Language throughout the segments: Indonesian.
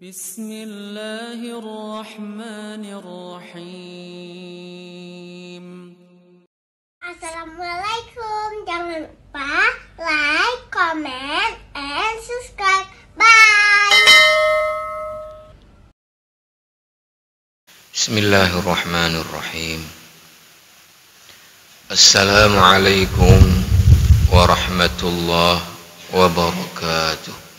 Bismillahirrahmanirrahim. Assalamualaikum. Jangan lupa like, comment, and subscribe. Bye. Bismillahirrahmanirrahim. Assalamualaikum warahmatullahi wabarakatuh.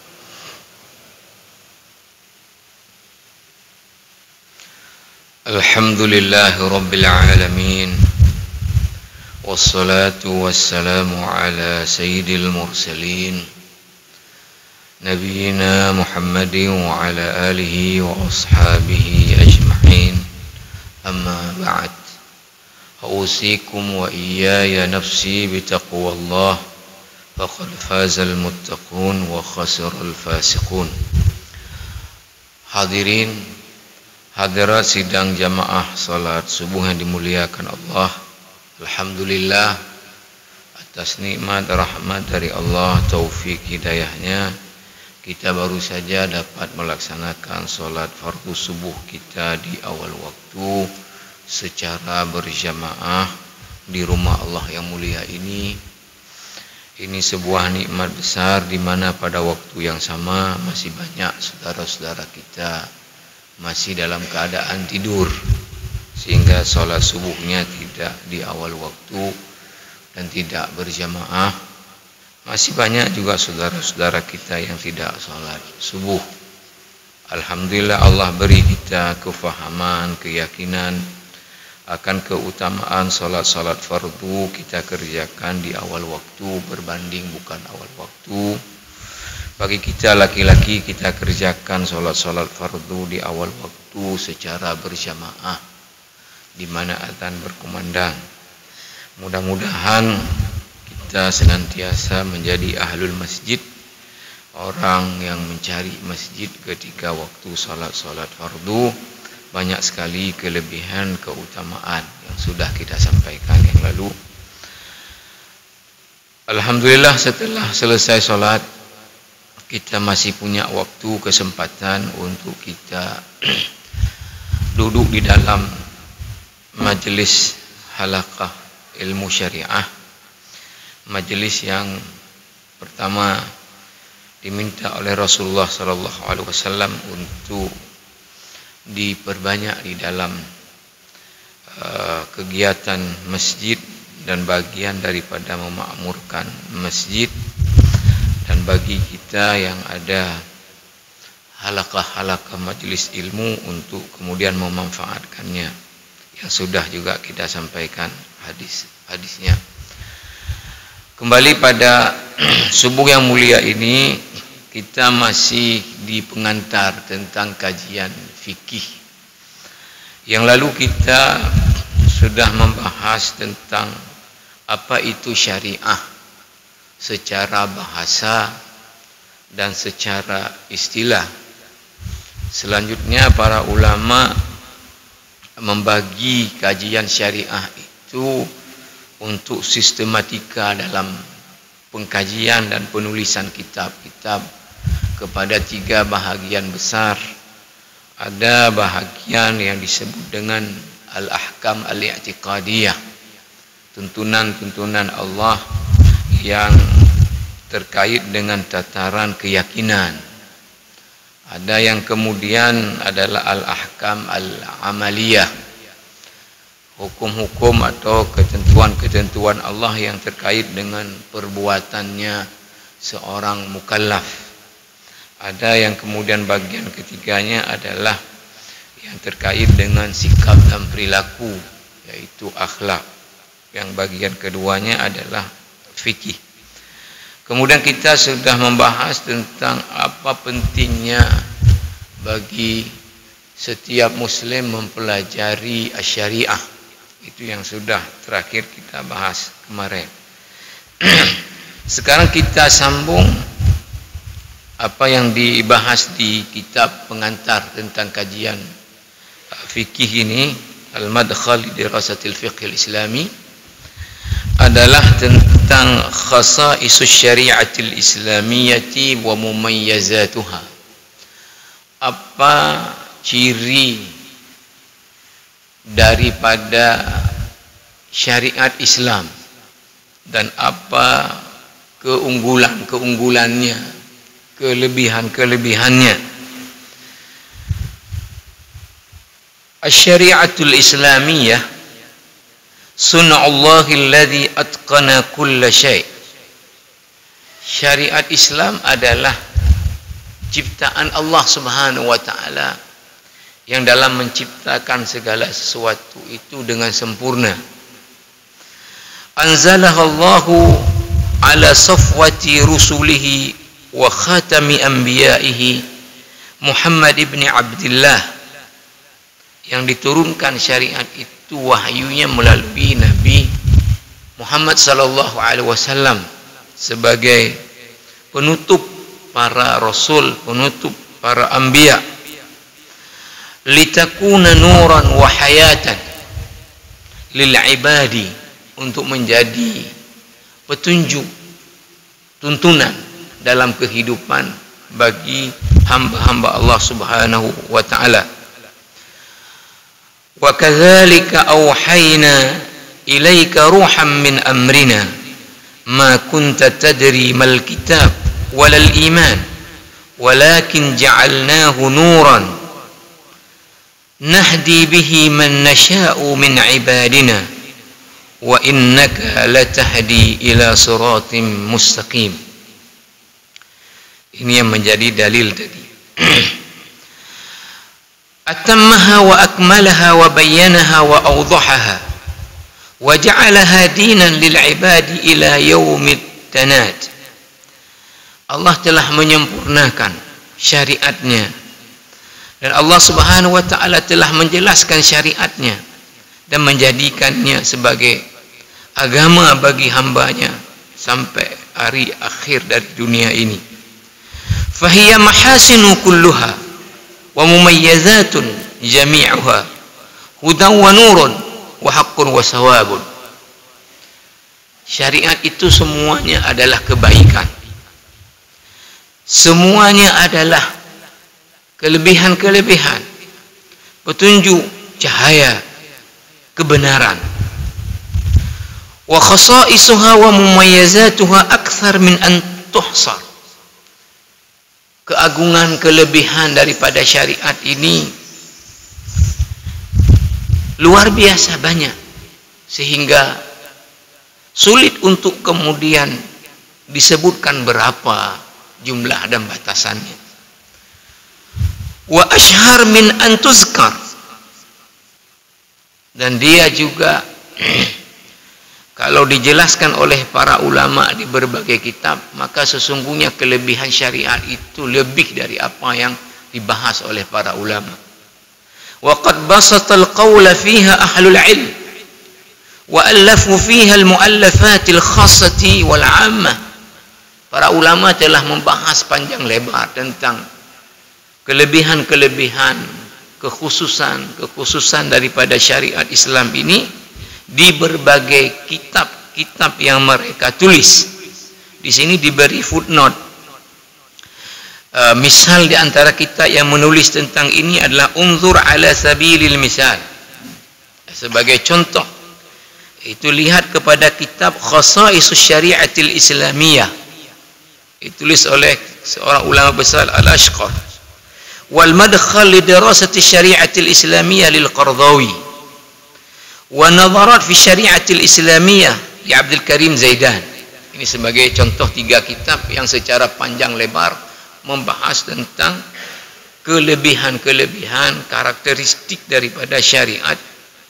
Alhamdulillahi rabbil alamin. Wassalatu wassalamu ala sayyidil mursalin Nabiyyina Muhammadin wa ala alihi wa ashabihi ajma'in. Amma ba'd. Ausikum wa iyaya nafsi bitaqwallah. Faqad fazal muttaqun wa khasiral fasiqun. Hadirin hadirat sidang jamaah salat subuh yang dimuliakan Allah. Alhamdulillah atas nikmat rahmat dari Allah, taufik hidayahnya, kita baru saja dapat melaksanakan salat fardu subuh kita di awal waktu secara berjamaah di rumah Allah yang mulia ini. Ini sebuah nikmat besar di mana pada waktu yang sama masih banyak saudara-saudara kita masih dalam keadaan tidur, sehingga sholat subuhnya tidak di awal waktu dan tidak berjamaah. Masih banyak juga saudara-saudara kita yang tidak sholat subuh. Alhamdulillah Allah beri kita kefahaman, keyakinan akan keutamaan sholat-sholat fardu kita kerjakan di awal waktu berbanding bukan awal waktu. Bagi kita laki-laki, kita kerjakan sholat-sholat fardu di awal waktu secara berjamaah di mana adzan berkumandang. Mudah-mudahan kita senantiasa menjadi ahlul masjid, orang yang mencari masjid ketika waktu sholat-sholat fardu. Banyak sekali kelebihan keutamaan yang sudah kita sampaikan yang lalu. Alhamdulillah setelah selesai sholat, kita masih punya waktu, kesempatan untuk kita duduk di dalam majelis halaqah ilmu syariah. Majelis yang pertama diminta oleh Rasulullah SAW untuk diperbanyak di dalam kegiatan masjid dan bagian daripada memakmurkan masjid. Dan bagi kita yang ada halaqah-halaqah majelis ilmu untuk kemudian memanfaatkannya, yang sudah juga kita sampaikan hadis-hadisnya. Kembali pada subuh yang mulia ini, kita masih di pengantar tentang kajian fikih. Yang lalu kita sudah membahas tentang apa itu syariah secara bahasa dan secara istilah. Selanjutnya para ulama membagi kajian syariah itu untuk sistematika dalam pengkajian dan penulisan kitab-kitab kepada 3 bahagian besar. Ada bahagian yang disebut dengan al-ahkam al-i'tiqadiyah, tuntunan-tuntunan Allah yang terkait dengan tataran keyakinan. Ada yang kemudian adalah al-ahkam al-amaliyah, hukum-hukum atau ketentuan-ketentuan Allah yang terkait dengan perbuatannya seorang mukallaf. Ada yang kemudian bagian ketiganya adalah yang terkait dengan sikap dan perilaku, yaitu akhlak. Yang bagian keduanya adalah fikih. Kemudian kita sudah membahas tentang apa pentingnya bagi setiap muslim mempelajari syariah. Itu yang sudah terakhir kita bahas kemarin. Sekarang kita sambung apa yang dibahas di kitab pengantar tentang kajian fikih ini, Al-Madkhal li Dirasatil Fiqh Al-Islami, adalah tentang khasaisus syariatil islamiyyati wa mumayyazatuha. apa ciri daripada syariat Islam dan apa keunggulan-keunggulannya, kelebihan-kelebihannya. Asy-syari'atul Islamiyah sun'ullahil ladzi atqana kulla syai'. Syariat Islam adalah ciptaan Allah Subhanahu wa taala yang dalam menciptakan segala sesuatu itu dengan sempurna. Anzalahallahu ala safwati rusulihi wa khatami anbiya'ihi Muhammad ibn Abdullah, yang diturunkan syariat itu wahyunya melalui Nabi Muhammad sallallahu alaihi wasallam sebagai penutup para rasul, penutup para anbiya. Litakuna nuran wa hayatan lil ibadi, untuk menjadi petunjuk, tuntunan dalam kehidupan bagi hamba-hamba Allah Subhanahu wa taala. Wa kadzalika auhayna ilaika ruham min amrina ma kunta tadri mal kitab walal iman walakin ja'alnahu nuran nahdi bihi man nasha'u min ibadina wa innaka latahdi ila siratim mustaqim. Ini yang menjadi dalil tadi. Atammaha wa akmalaha wa bayyanaha wa awdahaha wa ja'alaha dinan lil ibadi ila yaumit tanad. Allah telah menyempurnakan syariatnya, dan Allah Subhanahu wa taala telah menjelaskan syariatnya dan menjadikannya sebagai agama bagi hambanya sampai hari akhir dari dunia ini. Fahiya mahasinu kulluha wa mumayyazatun jami'uha hudan wa nurun wa haqqun wa sawabun. Syariat itu semuanya adalah kebaikan, semuanya adalah kelebihan-kelebihan, petunjuk, cahaya, kebenaran. Wa khasaisuha wa mumayyazatuha akthar min an tuhsar. Keagungan, kelebihan daripada syariat ini luar biasa banyak, sehingga sulit untuk kemudian disebutkan berapa jumlah dan batasannya. Wa ashhar min an tuzkar, dan dia juga kalau dijelaskan oleh para ulama di berbagai kitab, maka sesungguhnya kelebihan syariat itu lebih dari apa yang dibahas oleh para ulama. Wa qad basatal qawla fiha ahlul ilm wa allafu fiha al muallafatil khassati wal 'ammah. Para ulama telah membahas panjang lebar tentang kelebihan-kelebihan, kekhususan daripada syariat Islam ini di berbagai kitab-kitab yang mereka tulis. Di sini diberi footnote. Misal di antara kita yang menulis tentang ini adalah unzur ala sabilil misal. Sebagai contoh, itu lihat kepada kitab Khasaisus Syari'atil Islamiyah, ditulis oleh seorang ulama besar Al-Ashqar. Wal madkhal li dirasati Syari'atil Islamiyah lil Qardawi. Wa nadharat fi Syari'atil Islamiyah li Abdul Karim Zaidan. Ini sebagai contoh 3 kitab yang secara panjang lebar membahas tentang kelebihan-kelebihan karakteristik daripada syariat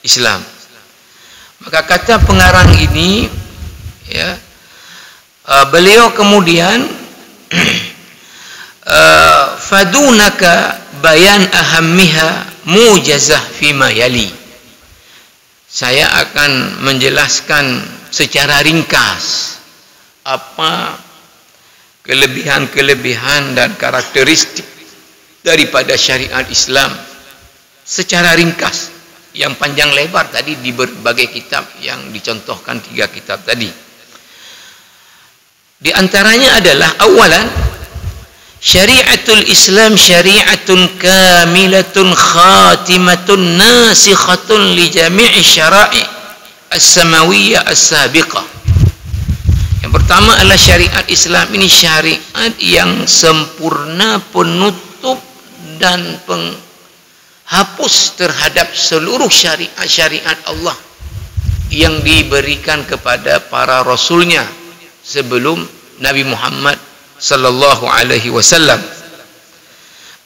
Islam. Maka kata pengarang ini, ya, beliau kemudian fadunaka bayan ahammiha mujazah fima yali. Saya akan menjelaskan secara ringkas apa kelebihan-kelebihan dan karakteristik daripada syariat Islam secara ringkas. Yang panjang lebar tadi di berbagai kitab yang dicontohkan 3 kitab tadi. Di antaranya adalah awalan, Syariatul Islam syariatun kamilatun khatimatun nasikhatun li jami'i syara'i as-samawiyyah as-sabiqah. Yang pertama adalah syariat Islam ini syariat yang sempurna, penutup dan penghapus terhadap seluruh syariat-syariat Allah yang diberikan kepada para rasulnya sebelum Nabi Muhammad sallallahu alaihi wasallam.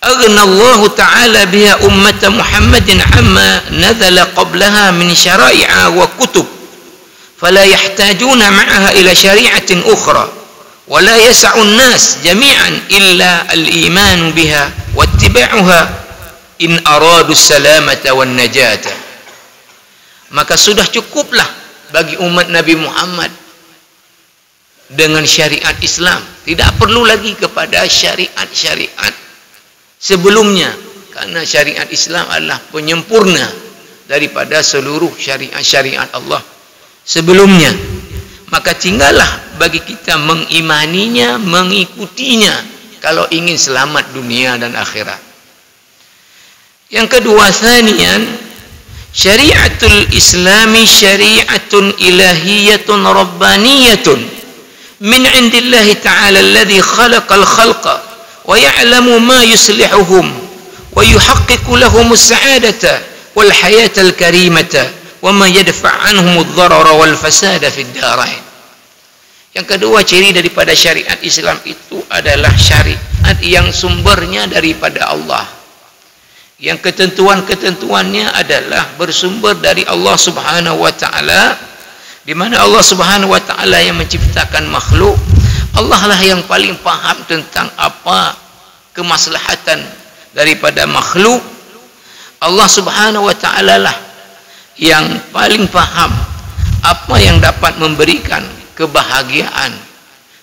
Aghna Allah Ta'ala biha ummat Muhammadin amma nazala qablaha min syara'i'a wa kutub fala yahtajuna ma'aha ila syari'atin ukhra wa la yas'u an-nas jami'an illa al-iman biha wa ittiba'uha in aradu as-salamata wan najata. Maka sudah cukuplah bagi umat Nabi Muhammad dengan syariat Islam, tidak perlu lagi kepada syariat-syariat sebelumnya, karena syariat Islam adalah penyempurna daripada seluruh syariat-syariat Allah sebelumnya. Maka tinggallah bagi kita mengimaninya, mengikutinya kalau ingin selamat dunia dan akhirat. Yang kedua, thaniyan, syariatul Islami syariatun ilahiyatun rabbaniyatun min indillahi ta'ala alladhi khalaqal khalqa wa ya'lamu ma yuslihuhum wa yuhaqqiqu lahum as-sa'adata wal hayatal karimata wa ma yadfa' anhum ad-darara wal fasada fid darain. Yang kedua, ciri daripada syariat Islam itu adalah syariat yang sumbernya daripada Allah, yang ketentuan-ketentuannya adalah bersumber dari Allah Subhanahu wa taala, di mana Allah Subhanahu wa taala yang menciptakan makhluk. Allah lah yang paling paham tentang apa kemaslahatan daripada makhluk. Allah Subhanahu wa taala lah yang paling paham apa yang dapat memberikan kebahagiaan,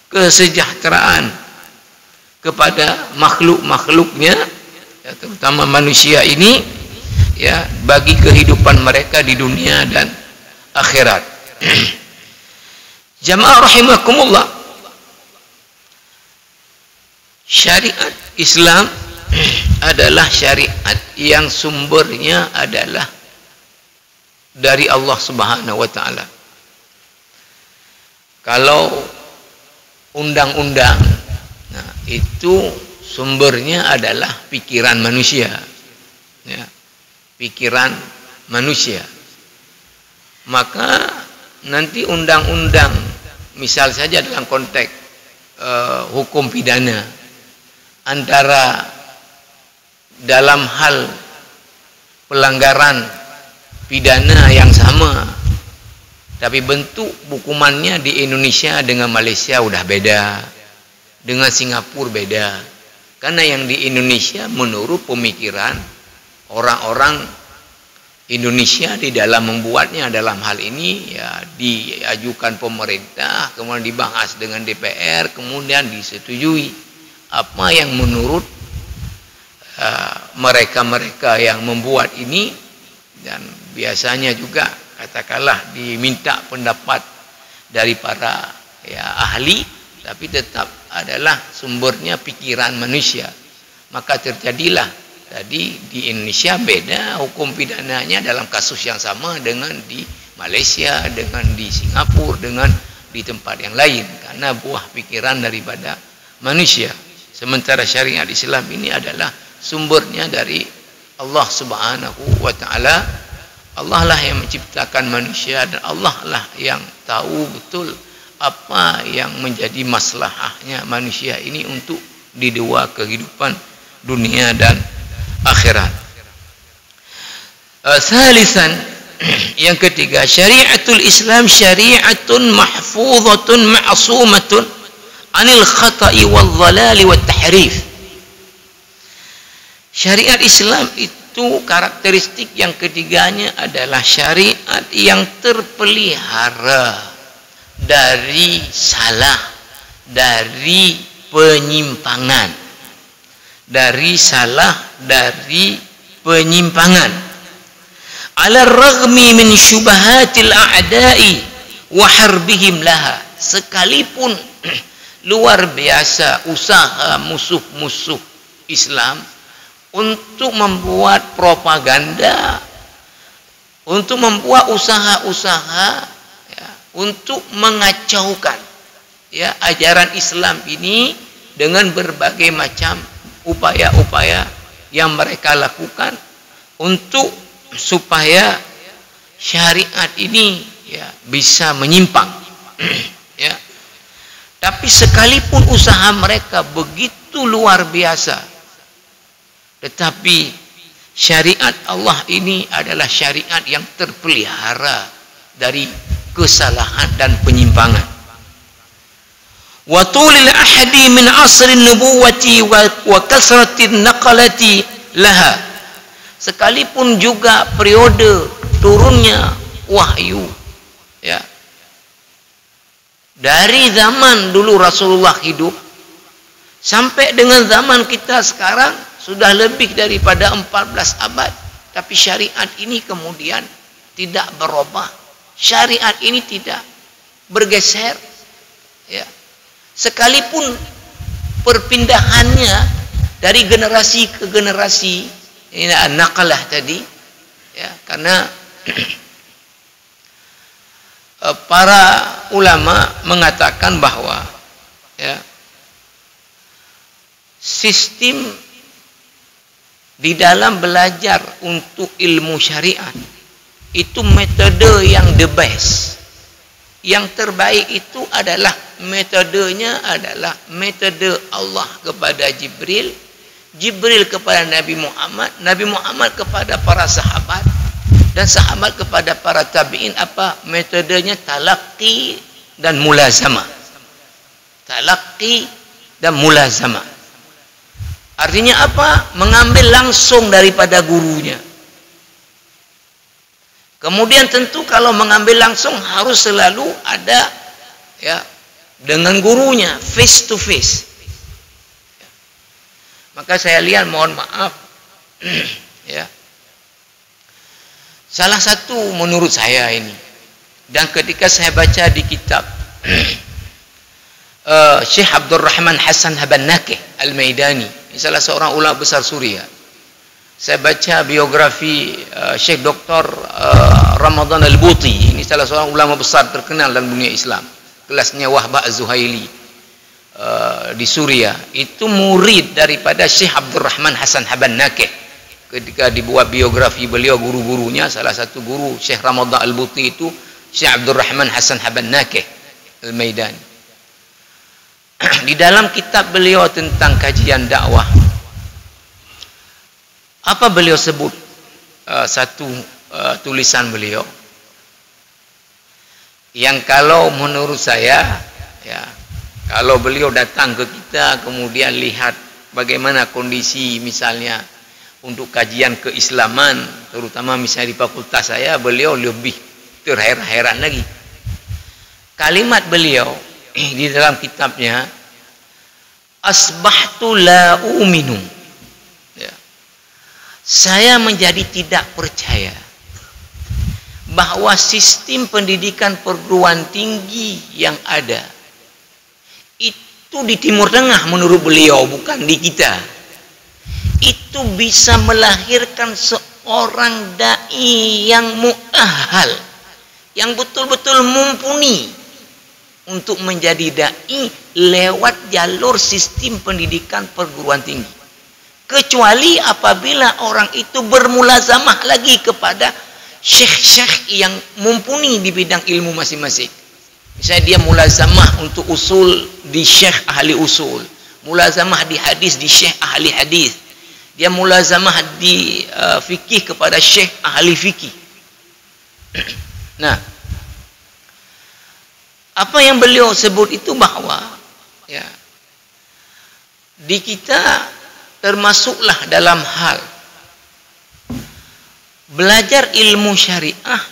kesejahteraan kepada makhluk-makhluknya, ya, terutama manusia ini, ya, bagi kehidupan mereka di dunia dan akhirat. Jamaah rahimakumullah, syariat Islam adalah syariat yang sumbernya adalah dari Allah Subhanahu wa taala. Kalau undang-undang, nah, itu sumbernya adalah pikiran manusia, ya, pikiran manusia. Maka nanti undang-undang, misal saja dalam konteks hukum pidana, antara dalam hal pelanggaran pidana yang sama, tapi bentuk hukumannya di Indonesia dengan Malaysia udah beda, dengan Singapura beda. Karena yang di Indonesia menurut pemikiran orang-orang Indonesia di dalam membuatnya, dalam hal ini ya diajukan pemerintah, kemudian dibahas dengan DPR, kemudian disetujui apa yang menurut mereka-mereka yang membuat ini. Dan biasanya juga katakanlah diminta pendapat dari para, ya, ahli, tapi tetap adalah sumbernya pikiran manusia. Maka terjadilah tadi di Indonesia beda hukum pidananya dalam kasus yang sama dengan di Malaysia, dengan di Singapura, dengan di tempat yang lain, karena buah pikiran daripada manusia. Sementara syariat Islam ini adalah sumbernya dari Allah Subhanahu wa taala. Allah lah yang menciptakan manusia, dan Allah lah yang tahu betul apa yang menjadi maslahahnya manusia ini untuk di dua kehidupan dunia dan akhirat. Thalithan, yang ketiga, syariatul Islam syariatun mahfuzatun ma'sumatun anil khata'i wal dhalali wat tahrif. Syariat Islam itu karakteristik yang ketiganya adalah syariat yang terpelihara dari salah, dari penyimpangan, dari salah, dari penyimpangan. Ala raghmi min syubahatil a'da'i wa harbihim laha, sekalipun luar biasa usaha musuh-musuh Islam untuk membuat propaganda, untuk membuat usaha-usaha ya, untuk mengacaukan ya ajaran Islam ini dengan berbagai macam upaya-upaya yang mereka lakukan untuk supaya syariat ini ya bisa menyimpang ya. Tapi sekalipun usaha mereka begitu luar biasa, tetapi syariat Allah ini adalah syariat yang terpelihara dari kesalahan dan penyimpangan. Wa tulil ahadi min asrin nubuwati wa kasratin naqalati laha. Sekalipun juga periode turunnya wahyu ya, dari zaman dulu Rasulullah hidup sampai dengan zaman kita sekarang sudah lebih daripada 14 abad, tapi syariat ini kemudian tidak berubah, syariat ini tidak bergeser ya. Sekalipun perpindahannya dari generasi ke generasi, ini naqalah tadi ya, karena para ulama mengatakan bahwa ya, sistem di dalam belajar untuk ilmu syariat itu metode yang the best, yang terbaik itu adalah metodenya adalah metode Allah kepada Jibril, Jibril kepada Nabi Muhammad, Nabi Muhammad kepada para sahabat, dan sahabat kepada para tabi'in. Apa metodenya? Talaqi dan mulazamah. Talaqi dan mulazamah. Artinya apa? Mengambil langsung daripada gurunya. Kemudian tentu kalau mengambil langsung harus selalu ada ya dengan gurunya, face to face. Maka saya lihat, mohon maaf ya, salah satu menurut saya ini, dan ketika saya baca di kitab Syekh Abdurrahman Hassan Habannakih Al-Maidani, salah seorang ulama besar Suriah, saya baca biografi Syekh Dr. Ramadan Al-Buti, ini salah seorang ulama besar terkenal dalam dunia Islam, kelasnya Wahbah Az-Zuhaili di Suriah, itu murid daripada Syekh Abdurrahman Hassan Habannakih. Ketika dibuat biografi beliau, guru-gurunya, salah satu guru Syekh Ramadan Al-Buti itu Syekh Abdurrahman Hassan Habannakih Al-Maidani. Di dalam kitab beliau tentang kajian dakwah, apa beliau sebut? Satu tulisan beliau yang kalau menurut saya ya, kalau beliau datang ke kita kemudian lihat bagaimana kondisi misalnya untuk kajian keislaman, terutama misalnya di fakultas saya, beliau lebih terheran-heran lagi. Kalimat beliau di dalam kitabnya, asbahtu la u'minu ya, saya menjadi tidak percaya bahwa sistem pendidikan perguruan tinggi yang ada itu di Timur Tengah, menurut beliau, bukan di kita, itu bisa melahirkan seorang dai yang mu'ahal, yang betul-betul mumpuni untuk menjadi dai lewat jalur sistem pendidikan perguruan tinggi, kecuali apabila orang itu bermulazamah lagi kepada syekh-syekh yang mumpuni di bidang ilmu masing-masing. Misalnya dia mulazamah untuk usul di syekh ahli usul, mulazamah di hadis di syekh ahli hadis, dia mulazamah di fikih kepada syekh ahli fikih. Nah, apa yang beliau sebut itu bahwa ya, di kita termasuklah dalam hal belajar ilmu syariah,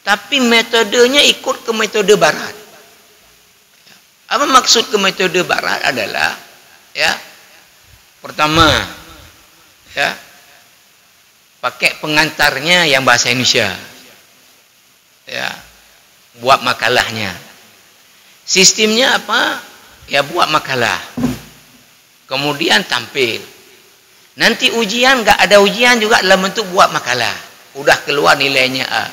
tapi metodenya ikut ke metode barat. Apa maksud ke metode barat adalah ya, pertama ya, pakai pengantarnya yang bahasa Indonesia ya, buat makalahnya. Sistemnya apa? ya buat makalah. Kemudian tampil. Nanti ujian, nggak ada ujian juga dalam bentuk buat makalah. Udah keluar nilainya A.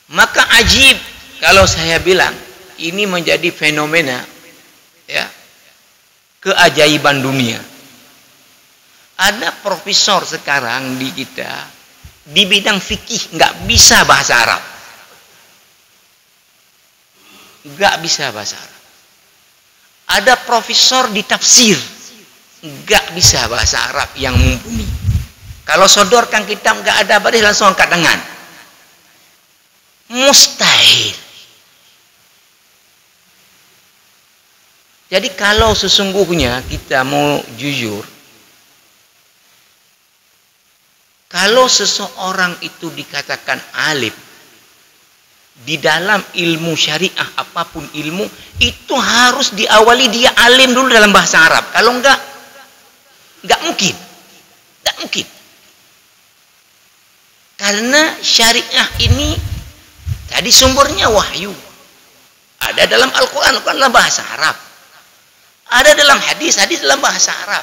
Maka ajib kalau saya bilang ini menjadi fenomena, ya, keajaiban dunia. Ada profesor sekarang di kita di bidang fikih nggak bisa bahasa Arab, nggak bisa bahasa Arab. Ada profesor di tafsir nggak bisa bahasa Arab yang mumpuni. Kalau sodorkan kitab nggak ada baris langsung angkat tangan. Mustahil. Jadi kalau sesungguhnya kita mau jujur, kalau seseorang itu dikatakan alim di dalam ilmu syariah, apapun ilmu, itu harus diawali dia alim dulu dalam bahasa Arab. Kalau enggak mungkin. Enggak mungkin. Karena syariah ini tadi sumbernya wahyu. Ada dalam Al-Quran, Al-Quran dalam bahasa Arab. Ada dalam hadis, hadis dalam bahasa Arab.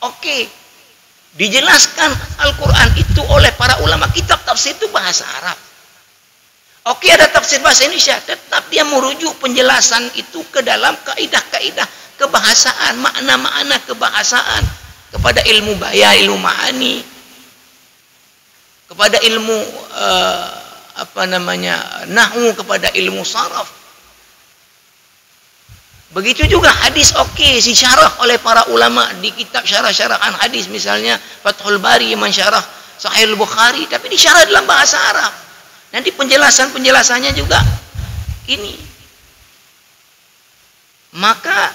Oke. Dijelaskan Al-Quran itu oleh para ulama, kitab tafsir itu bahasa Arab. Oke, ada tafsir bahasa Indonesia, tetap dia merujuk penjelasan itu ke dalam kaidah-kaidah kebahasaan, makna-makna kebahasaan, kepada ilmu bayan, ilmu ma'ani, kepada ilmu nahwu, kepada ilmu saraf. Begitu juga hadis, oke, disyarah oleh para ulama di kitab syarah-syarahan hadis, misalnya Fathul Bari mensyarah Sahih Bukhari, tapi disyarah dalam bahasa Arab. Nanti penjelasannya juga ini. Maka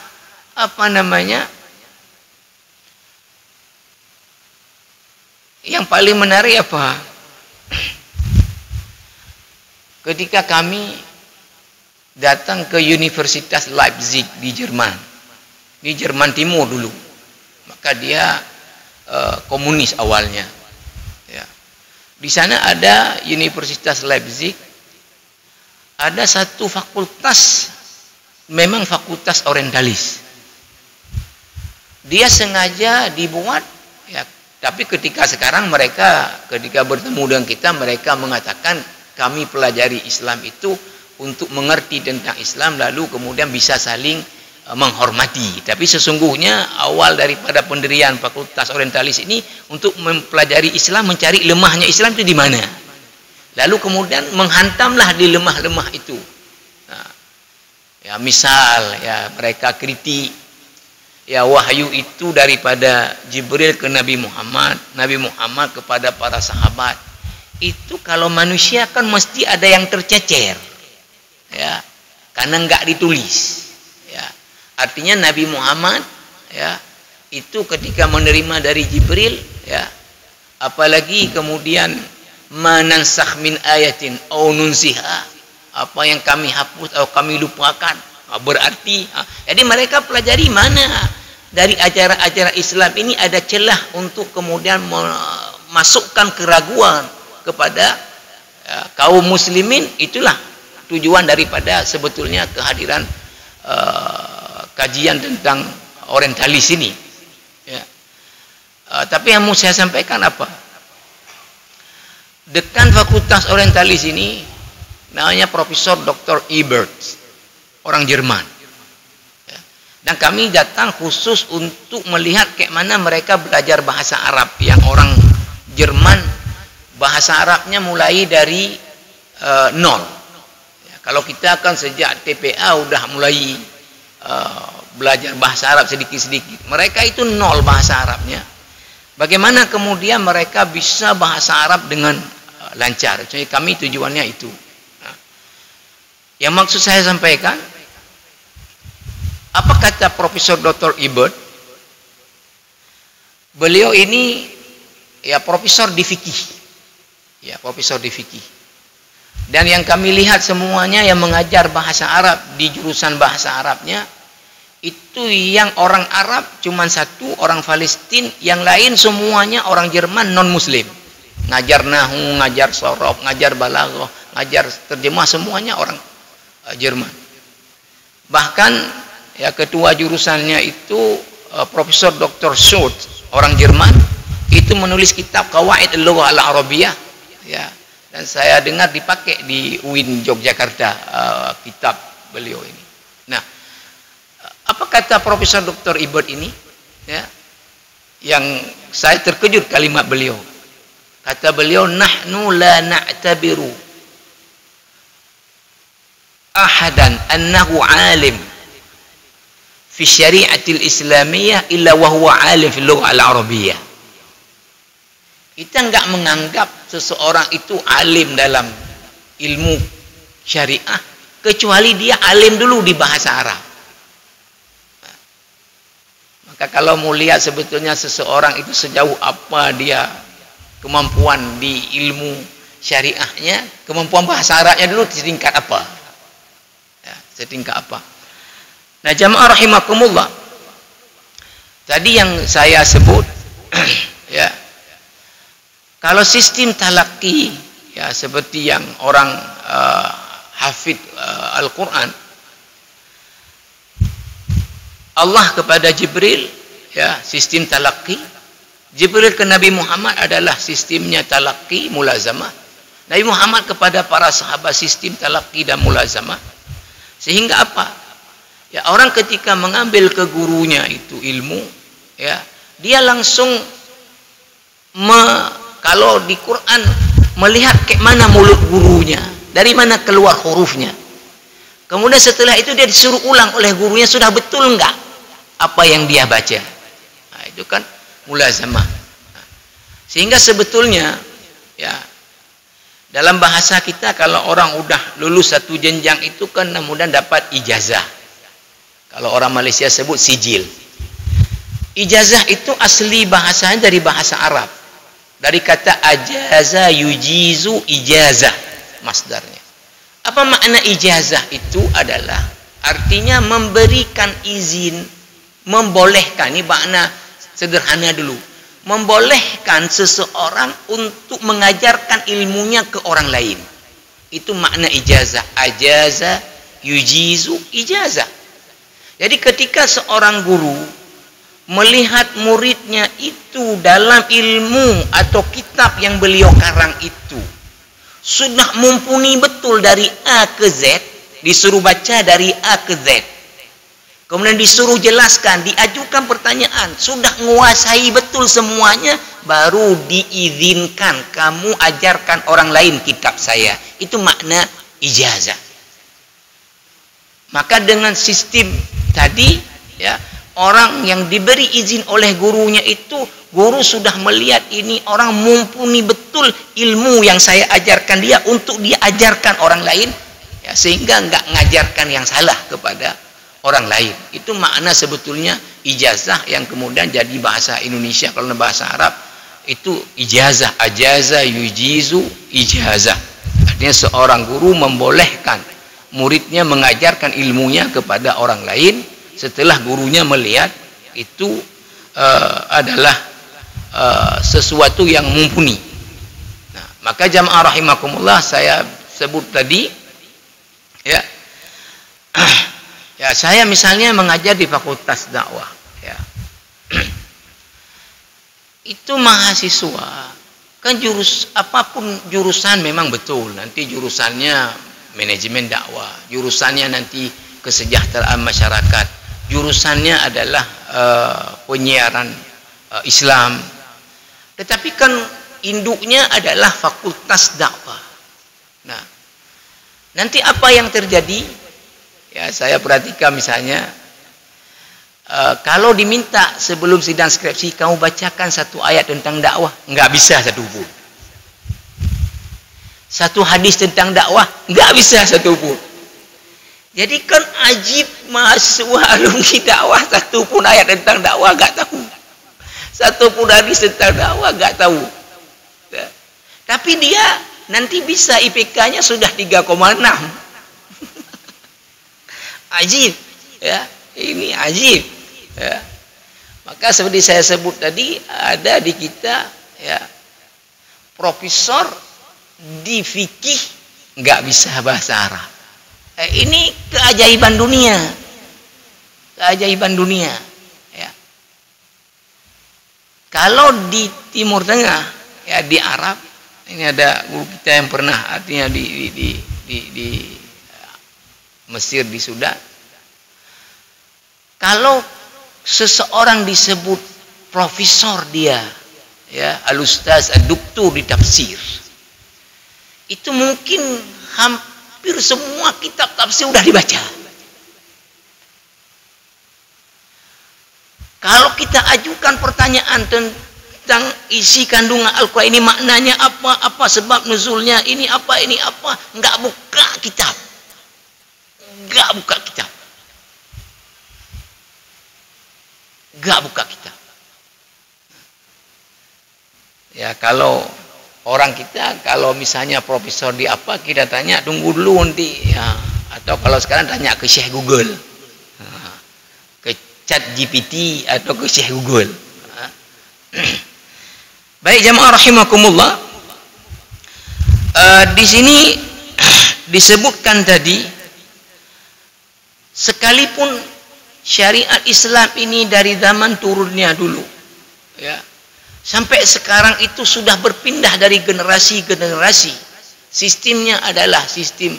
yang paling menarik apa? Ketika kami datang ke Universitas Leipzig di Jerman Timur dulu, maka dia komunis awalnya, ya. Di sana ada Universitas Leipzig, ada satu fakultas, memang fakultas orientalis. Dia sengaja dibuat, ya. Tapi ketika bertemu dengan kita, mereka mengatakan kami pelajari Islam itu untuk mengerti tentang Islam, lalu kemudian bisa saling menghormati. Tapi sesungguhnya awal daripada pendirian fakultas orientalis ini untuk mempelajari Islam, mencari lemahnya Islam itu di mana. Lalu kemudian menghantamlah di lemah-lemah itu. Nah, ya misal, ya mereka kritik, ya wahyu itu daripada Jibril ke Nabi Muhammad kepada para sahabat. Itu kalau manusia kan mesti ada yang tercecer. Ya, karena enggak ditulis, ya. Artinya Nabi Muhammad, ya, itu ketika menerima dari Jibril, ya, apalagi kemudian manansakh min ayatin au nunsiha, apa yang kami hapus atau kami lupakan, berarti jadi mereka pelajari mana dari ajaran-ajaran Islam ini ada celah untuk kemudian memasukkan keraguan kepada kaum muslimin. Itulah tujuan daripada sebetulnya kehadiran kajian tentang orientalis ini, ya. Tapi yang mau saya sampaikan apa? Dekan fakultas orientalis ini namanya Profesor Dr. Ebert, orang Jerman, ya. Dan kami datang khusus untuk melihat kayak mana mereka belajar bahasa Arab. Yang orang Jerman bahasa Arabnya mulai dari nol. Kalau kita kan sejak TPA udah mulai belajar bahasa Arab sedikit-sedikit. Mereka itu nol bahasa Arabnya. Bagaimana kemudian mereka bisa bahasa Arab dengan lancar? Jadi kami tujuannya itu. Nah, yang maksud saya sampaikan, apa kata Profesor Dr. Ebert? Beliau ini ya profesor di fikih. Ya, profesor di fikih. Dan yang kami lihat semuanya yang mengajar bahasa Arab di jurusan bahasa Arabnya itu yang orang Arab cuma satu, orang Palestina, yang lain semuanya orang Jerman non muslim. Ngajar nahwu, ngajar sorof, ngajar balaghah, ngajar terjemah, semuanya orang Jerman. Bahkan ya ketua jurusannya itu Profesor Dr. Schultz, orang Jerman, itu menulis kitab Qawaid al-Lughah al-Arabiyyah, ya. Dan saya dengar dipakai di UIN Yogyakarta kitab beliau ini. Nah, apa kata Profesor Dr. Ibert ini? Ya, yang saya terkejut kalimat beliau. Kata beliau, nahnu la na'tabiru ahadan annahu alim fi syari'atil islamiyah illa wa huwa alim fil lughah al-arabiyyah. Kita enggak menganggap seseorang itu alim dalam ilmu syariah kecuali dia alim dulu di bahasa Arab. Maka kalau mau lihat sebetulnya seseorang itu sejauh apa dia kemampuan di ilmu syariahnya, kemampuan bahasa Arabnya dulu setingkat apa? Ya, setingkat apa? Nah, jamaah rahimakumullah. Tadi yang saya sebut ya, kalau sistem talaqi ya seperti yang orang hafid Al-Quran, Allah kepada Jibril ya sistem talaqi, Jibril ke Nabi Muhammad adalah sistemnya talaqi mulazamah, Nabi Muhammad kepada para sahabat sistem talaqi dan mulazamah. Sehingga apa? Ya, orang ketika mengambil ke gurunya itu ilmu, ya, dia langsung kalau di Quran melihat ke mana mulut gurunya, dari mana keluar hurufnya. Kemudian setelah itu dia disuruh ulang oleh gurunya, sudah betul enggak apa yang dia baca. Nah, itu kan mulazamah. Nah, sehingga sebetulnya ya dalam bahasa kita kalau orang udah lulus satu jenjang itu kan kemudian dapat ijazah. Kalau orang Malaysia sebut sijil. Ijazah itu asli bahasanya dari bahasa Arab. Dari kata ajaza yujizu ijazah masdarnya. Apa makna ijazah itu adalah artinya memberikan izin, membolehkan. Ini makna sederhana dulu. Membolehkan seseorang untuk mengajarkan ilmunya ke orang lain. Itu makna ijazah. Ajaza yujizu ijazah. Jadi ketika seorang guru melihat muridnya itu dalam ilmu atau kitab yang beliau karang itu sudah mumpuni betul dari A ke Z, disuruh baca dari A ke Z, kemudian disuruh jelaskan, diajukan pertanyaan, sudah menguasai betul semuanya, baru diizinkan kamu ajarkan orang lain kitab saya. Itu makna ijazah. Maka dengan sistem tadi ya, orang yang diberi izin oleh gurunya itu, guru sudah melihat ini orang mumpuni betul ilmu yang saya ajarkan dia untuk dia ajarkan orang lain ya, sehingga enggak mengajarkan yang salah kepada orang lain. Itu makna sebetulnya ijazah yang kemudian jadi bahasa Indonesia. Kalau bahasa Arab itu ijazah, ajaza yujizu ijazah. Artinya seorang guru membolehkan muridnya mengajarkan ilmunya kepada orang lain setelah gurunya melihat itu adalah sesuatu yang mumpuni. Nah, maka jamaah rahimakumullah, saya sebut tadi ya, ya saya misalnya mengajar di Fakultas Dakwah ya. Itu mahasiswa kan apapun jurusan memang betul nanti jurusannya manajemen dakwah, jurusannya nanti kesejahteraan masyarakat, jurusannya adalah penyiaran Islam, tetapi kan induknya adalah Fakultas Dakwah. Nah, nanti apa yang terjadi? Ya, saya perhatikan misalnya kalau diminta sebelum sidang skripsi kamu bacakan satu ayat tentang dakwah, nggak bisa satu pun. Satu hadis tentang dakwah nggak bisa satu pun. Jadi kan ajib mahasiswa alumni dakwah satu pun ayat tentang dakwah nggak tahu, satu pun hadis tentang dakwah nggak tahu. Ya. Tapi dia nanti bisa IPK-nya sudah 3,6. Ajib, ya ini ajib. Ya. Maka seperti saya sebut tadi ada di kita ya profesor di fikih nggak bisa bahasa Arab. Ini keajaiban dunia. keajaiban dunia. Ya. Kalau di Timur Tengah, ya di Arab, ini ada guru kita yang pernah artinya di Mesir, di Sudan. Kalau seseorang disebut profesor dia, ya, al-ustaz, ad-doktor di tafsir, itu mungkin hampir semua kitab tafsir sudah dibaca. Kalau kita ajukan pertanyaan tentang isi kandungan Al-Quran ini, maknanya apa sebab nuzulnya, ini apa, enggak buka kitab. Enggak buka kitab. Enggak buka kitab. Ya, kalau orang kita, kalau misalnya profesor di apa, kita tanya, tunggu dulu nanti. Ya. Atau kalau sekarang tanya ke Syekh Google. Ke Chat GPT atau ke Syekh Google. Baik jamaah rahimakumullah. Di sini disebutkan tadi, sekalipun syariat Islam ini dari zaman turunnya dulu, ya, sampai sekarang itu sudah berpindah dari generasi ke generasi. Sistemnya adalah sistem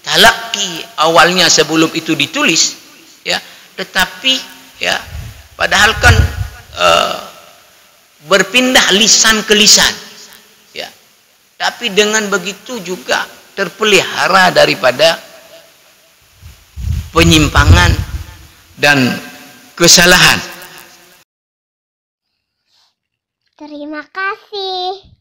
talaqi, awalnya sebelum itu ditulis, ya, tetapi ya, padahal kan berpindah lisan ke lisan, ya, tapi dengan begitu juga terpelihara daripada penyimpangan dan kesalahan. Terima kasih.